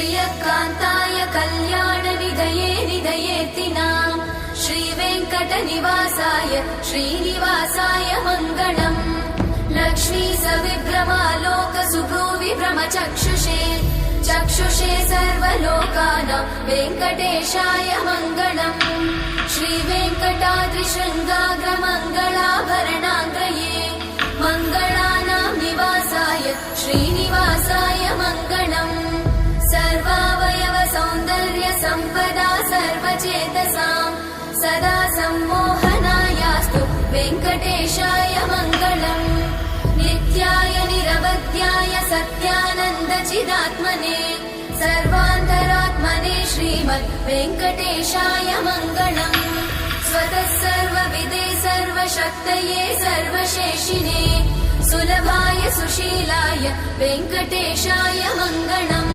श्रियकान्ताय कल्याणनिधये निधयेतिनाम् श्रीवेङ्कटनिवासाय श्रीनिवासाय मङ्गलम् लक्ष्मी सविभ्रमालोक सुभ्रूविभ्रमचक्षुषे चक्षुषे सर्वलोकानां वेङ्कटेशाय मङ्गलम् श्रीवेङ्कटाद्रिशृङ्गाग्रमङ्गलाभरणाङ्गये मङ्गलानां निवासाय श्रीनिवासाय मङ्गलम् सर्वावयव सौन्दर्य सम्पदा सर्वचेतसां सदा सम्मोहनायास्तु वेङ्कटेशाय मङ्गलम् नित्याय निरवध्याय सत्यानन्दचिदात्मने सर्वान्तरात्मने श्रीमद् वेङ्कटेशाय मङ्गलम् स्वतः सर्वविदे सर्वशक्तये सर्वशेषिने सुलभाय सुशीलाय वेङ्कटेशाय मङ्गलम्